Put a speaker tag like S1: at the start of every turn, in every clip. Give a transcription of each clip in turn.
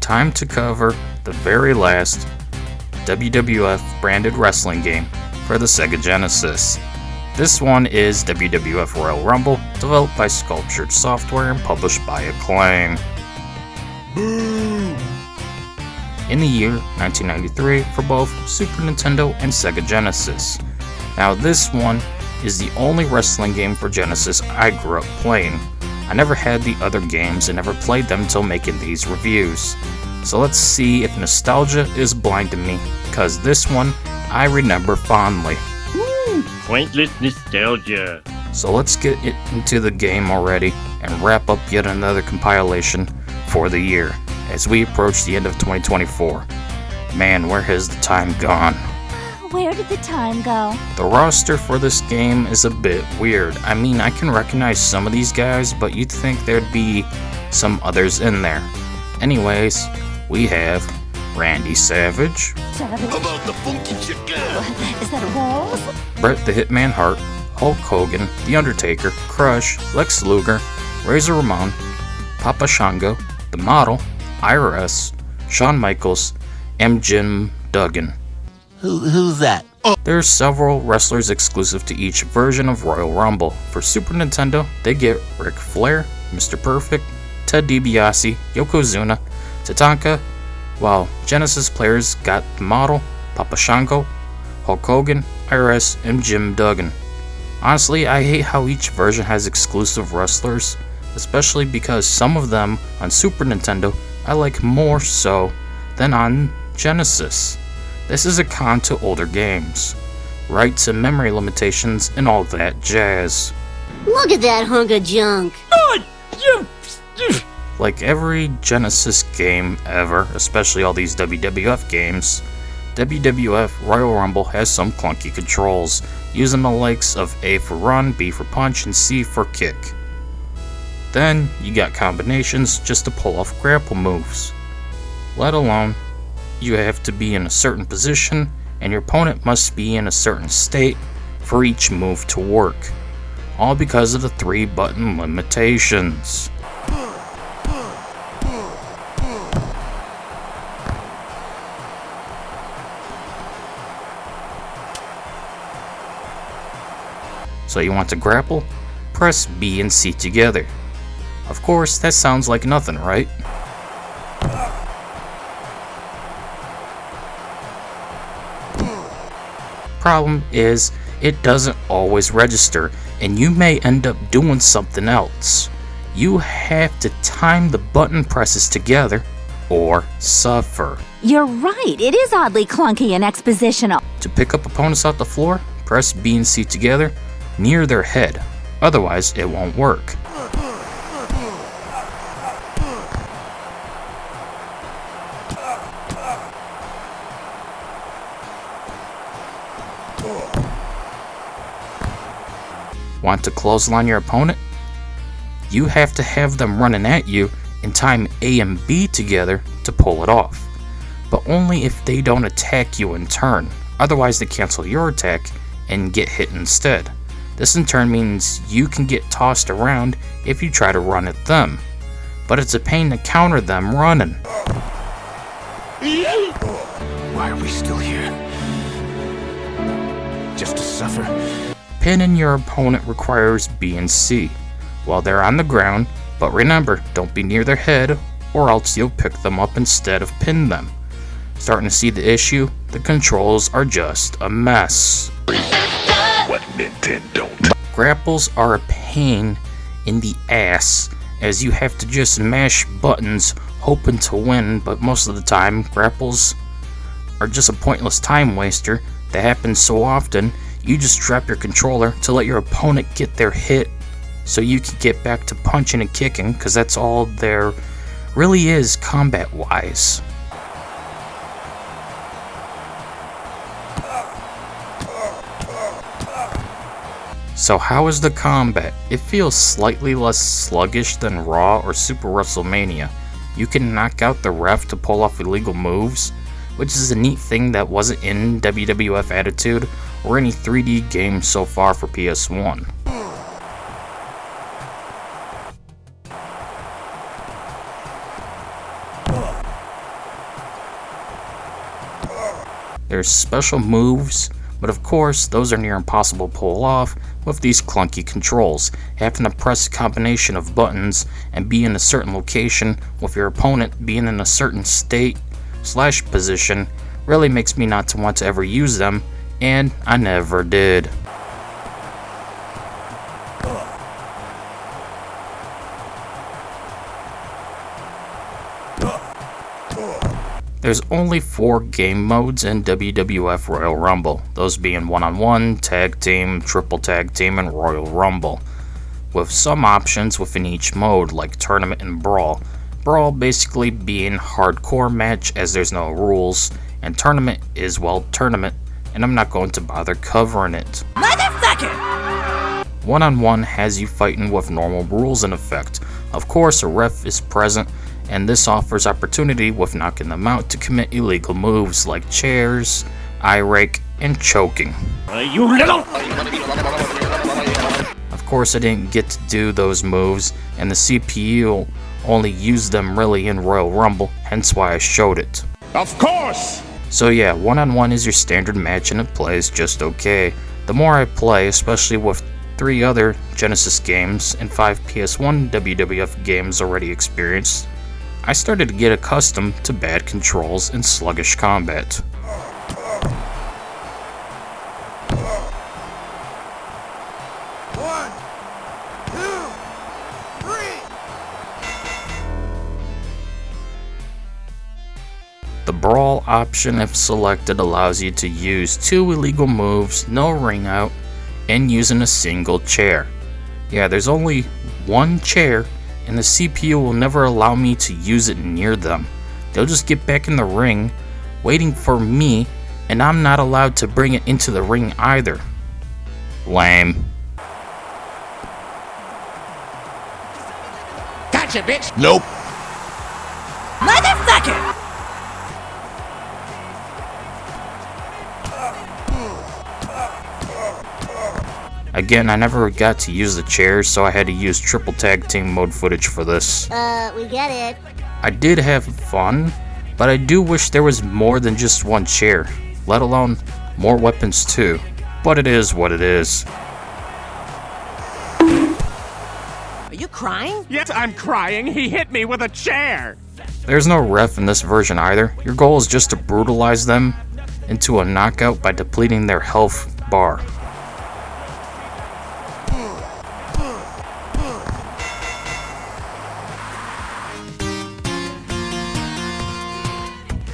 S1: time to cover the very last WWF branded wrestling game for the Sega Genesis. This one is WWF Royal Rumble, developed by Sculptured Software and published by Acclaim. In the year 1993 for both Super Nintendo and Sega Genesis. Now this one is the only wrestling game for Genesis I grew up playing. I never had the other games and never played them until making these reviews. So let's see if nostalgia is blinding me, cause this one I remember fondly.
S2: Pointless nostalgia.
S1: So let's get into the game already and wrap up yet another compilation for the year as we approach the end of 2024. Man, where has the time gone?
S3: Where did the time go?
S1: The roster for this game is a bit weird. I mean, I can recognize some of these guys, but you'd think there'd be some others in there. Anyways, we have Randy Savage.
S3: Savage?
S2: How about the funky chicken?
S3: Is that a waltz?
S1: Bret the Hitman Hart, Hulk Hogan, The Undertaker, Crush, Lex Luger, Razor Ramon, Papa Shango, The Model, IRS, Shawn Michaels, and Jim Duggan.
S4: Who's that?
S1: There's several wrestlers exclusive to each version of Royal Rumble. For Super Nintendo, they get Ric Flair, Mr. Perfect, Ted DiBiase, Yokozuna, Tatanka, while Genesis players got The Model, Papa Shango, Hulk Hogan, IRS, and Jim Duggan. Honestly, I hate how each version has exclusive wrestlers, especially because some of them on Super Nintendo I like more so than on Genesis. This is a con to older games, rights and memory limitations and all that jazz.
S5: Look at that hunk of junk.
S1: Like every Genesis game ever, especially all these WWF games, WWF Royal Rumble has some clunky controls, using the likes of A for run, B for punch, and C for kick. Then you got combinations just to pull off grapple moves. Let alone, you have to be in a certain position and your opponent must be in a certain state for each move to work. All because of the 3-button limitations. So you want to grapple? Press B and C together. Of course, that sounds like nothing, right? Problem is, it doesn't always register, and you may end up doing something else. You have to time the button presses together, or suffer.
S3: You're right, it is oddly clunky and expositional.
S1: To pick up opponents off the floor, press B and C together near their head, otherwise it won't work. Want to clothesline your opponent? You have to have them running at you and time A and B together to pull it off, but only if they don't attack you in turn, otherwise they cancel your attack and get hit instead. This in turn means you can get tossed around if you try to run at them, but it's a pain to counter them running.
S4: Why are we still here? Just to suffer?
S1: Pinning your opponent requires B and C while they're on the ground, but remember, don't be near their head or else you'll pick them up instead of pin them. Starting to see the issue? The controls are just a mess.
S2: What Nintendo?
S1: Grapples are a pain in the ass as you have to just mash buttons hoping to win, but most of the time grapples are just a pointless time waster that happens so often you just drop your controller to let your opponent get their hit so you can get back to punching and kicking, because that's all there really is combat wise. So how is the combat? It feels slightly less sluggish than Raw or Super WrestleMania. You can knock out the ref to pull off illegal moves, which is a neat thing that wasn't in WWF Attitude or any 3D game so far for PS1. There's special moves, but of course those are near impossible to pull off with these clunky controls. Having to press a combination of buttons and be in a certain location with your opponent being in a certain state/position really makes me not to want to ever use them, and I never did. There's only 4 game modes in WWF Royal Rumble, those being one-on-one, tag team, triple tag team, and Royal Rumble, with some options within each mode like tournament and brawl. Brawl basically being hardcore match as there's no rules, and tournament is, well, tournament, and I'm not going to bother covering it.
S6: Motherfucker!
S1: One-on-one has you fighting with normal rules in effect. Of course, a ref is present, and this offers opportunity with knocking them out to commit illegal moves like chairs, eye rake, and choking.
S2: You little!
S1: Of course, I didn't get to do those moves, and the CPU only used them really in Royal Rumble, hence why I showed it.
S2: Of course!
S1: So yeah, one-on-one is your standard match and it plays just okay. The more I play, especially with 3 other Genesis games and 5 PS1 WWF games already experienced, I started to get accustomed to bad controls and sluggish combat.
S6: One, two, three.
S1: The brawl option, if selected, allows you to use 2 illegal moves, no ring out, and using a single chair. Yeah, there's only 1 chair, and the CPU will never allow me to use it near them. They'll just get back in the ring, waiting for me, and I'm not allowed to bring it into the ring either. Lame.
S2: Gotcha, bitch!
S4: Nope.
S6: Motherfucker!
S1: Again, I never got to use the chairs, so I had to use triple tag team mode footage for this.
S5: We get it.
S1: I did have fun, but I do wish there was more than just 1 chair, let alone more weapons too. But it is what it is.
S6: Are you crying?
S7: Yes, I'm crying. He hit me with a chair.
S1: There's no ref in this version either. Your goal is just to brutalize them into a knockout by depleting their health bar.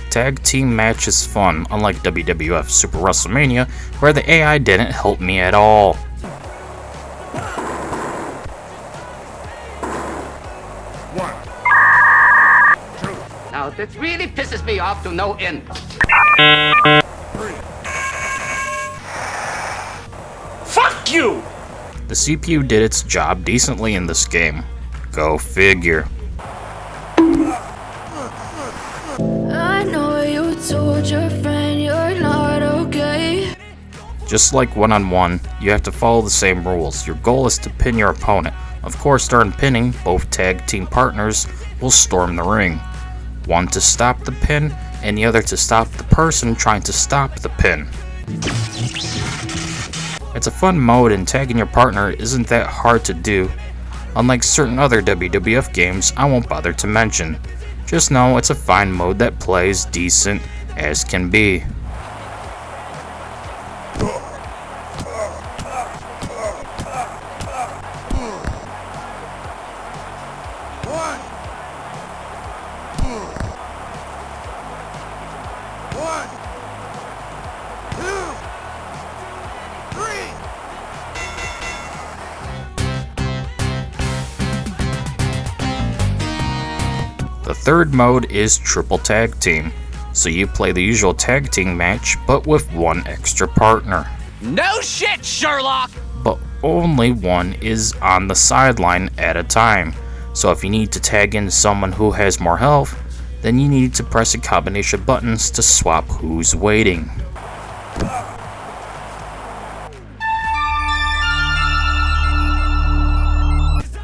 S1: Tag team match is fun, unlike WWF Super WrestleMania, where the AI didn't help me at all.
S8: Now, this really pisses me off to no end.
S2: Fuck you!
S1: The CPU did its job decently in this game. Go figure.
S9: I know you told your friend you're not okay.
S1: Just like one-on-one, you have to follow the same rules. Your goal is to pin your opponent. Of course, during pinning, both tag team partners will storm the ring. One to stop the pin, and the other to stop the person trying to stop the pin. It's a fun mode, and tagging your partner isn't that hard to do. Unlike certain other WWF games I won't bother to mention. Just know it's a fine mode that plays decent as can be. The third mode is Triple Tag Team, so you play the usual tag team match but with 1 extra partner.
S8: No shit, Sherlock!
S1: But only one is on the sideline at a time, so if you need to tag in someone who has more health, then you need to press a combination of buttons to swap who's waiting.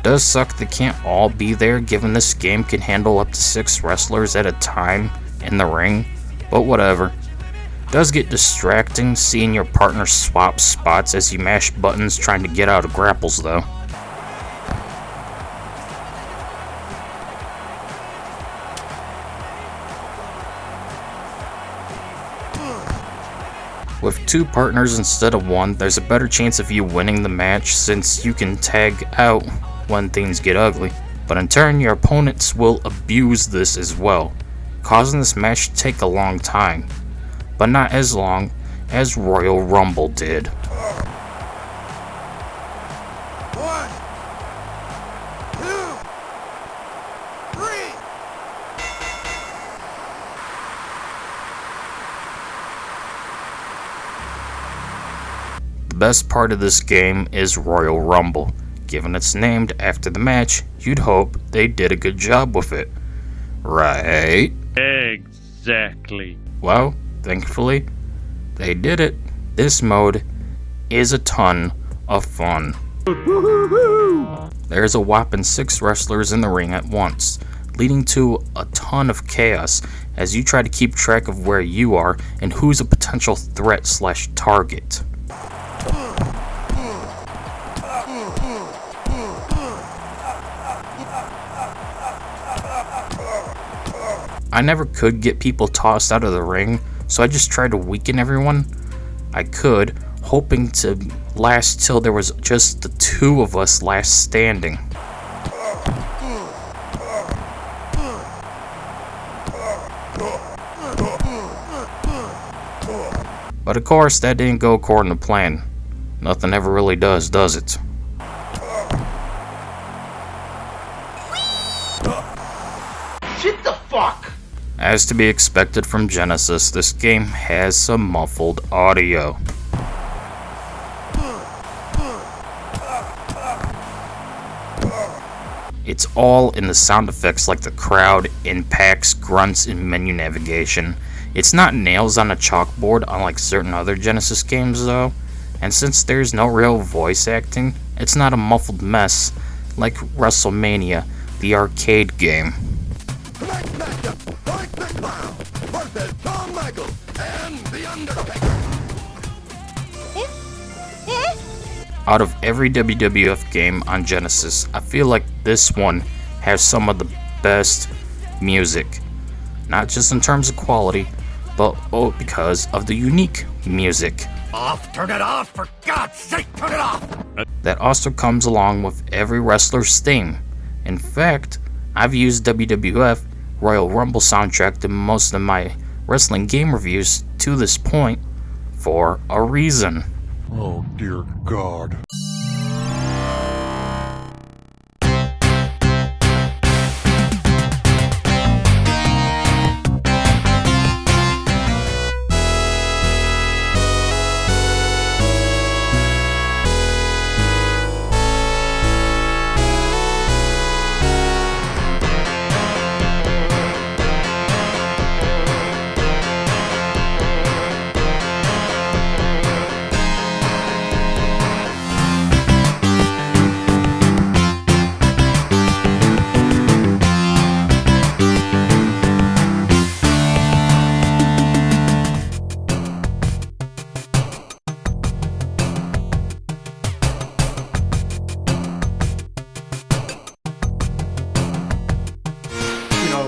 S1: Does suck they can't all be there, given this game can handle up to 6 wrestlers at a time in the ring, but whatever. It does get distracting seeing your partner swap spots as you mash buttons trying to get out of grapples though. With 2 partners instead of 1, there's a better chance of you winning the match since you can tag out when things get ugly. But in turn, your opponents will abuse this as well, causing this match to take a long time, but not as long as Royal Rumble did.
S4: 1, 2, 3.
S1: The best part of this game is Royal Rumble. Given it's named after the match, you'd hope they did a good job with it. Right?
S7: Exactly.
S1: Well, thankfully, they did it. This mode is a ton of fun. There's a whopping 6 wrestlers in the ring at once, leading to a ton of chaos as you try to keep track of where you are and who's a potential threat/target. I never could get people tossed out of the ring, so I just tried to weaken everyone I could, hoping to last till there was just the 2 of us last standing. But of course, that didn't go according to plan. Nothing ever really does it?
S8: Shit the fuck!
S1: As to be expected from Genesis, this game has some muffled audio. It's all in the sound effects like the crowd, impacts, grunts, and menu navigation. It's not nails on a chalkboard unlike certain other Genesis games though, and since there's no real voice acting, it's not a muffled mess like WrestleMania, the arcade game. Out of every WWF game on Genesis, I feel like this one has some of the best music. Not just in terms of quality, but because of the unique music.
S2: Off! Turn it off! For God's sake, turn it off!
S1: That also comes along with every wrestler's theme. In fact, I've used WWF Royal Rumble soundtrack in most of my wrestling game reviews to this point for a reason.
S4: Oh, dear God.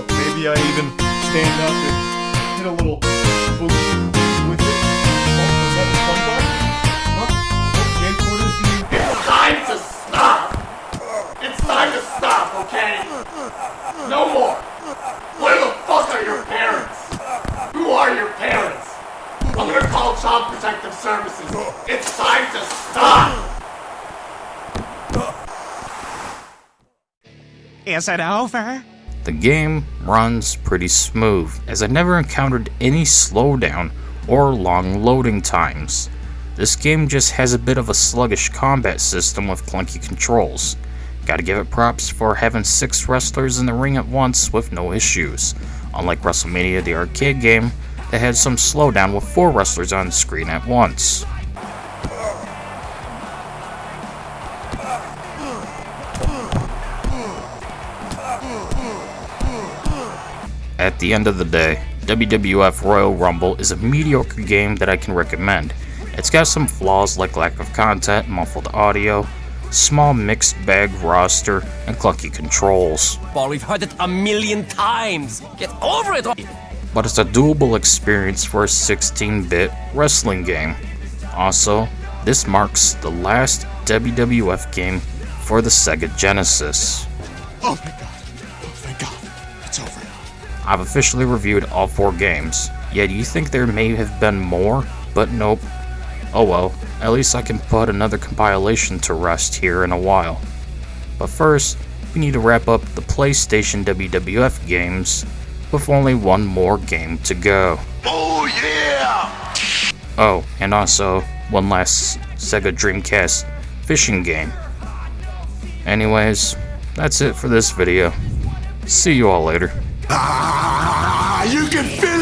S10: Maybe I even stand up and hit a little boogie with it. Oh, is that the thumb button? Huh? Camcorder's being...
S2: It's time to stop! It's time to stop, okay? No more! Where the fuck are your parents? Who are your parents? I'm gonna call Child Protective Services. It's time to stop!
S7: Is it over?
S1: The game runs pretty smooth, as I never encountered any slowdown or long loading times. This game just has a bit of a sluggish combat system with clunky controls. Gotta give it props for having 6 wrestlers in the ring at once with no issues, unlike WrestleMania the arcade game that had some slowdown with 4 wrestlers on the screen at once. At the end of the day, WWF Royal Rumble is a mediocre game that I can recommend. It's got some flaws like lack of content, muffled audio, small mixed bag roster, and clunky controls.
S6: Paul, we've heard it a million times. Get over it.
S1: But it's a doable experience for a 16-bit wrestling game. Also, this marks the last WWF game for the Sega Genesis.
S4: Oh, thank God. Oh, thank God. It's over.
S1: I've officially reviewed all 4 games. Yeah, you think there may have been more, but nope. Oh well, at least I can put another compilation to rest here in a while. But first, we need to wrap up the PlayStation WWF games with only one more game to go.
S2: Oh yeah!
S1: Oh, and also one last Sega Dreamcast fishing game. Anyways, that's it for this video. See you all later.
S2: You can feel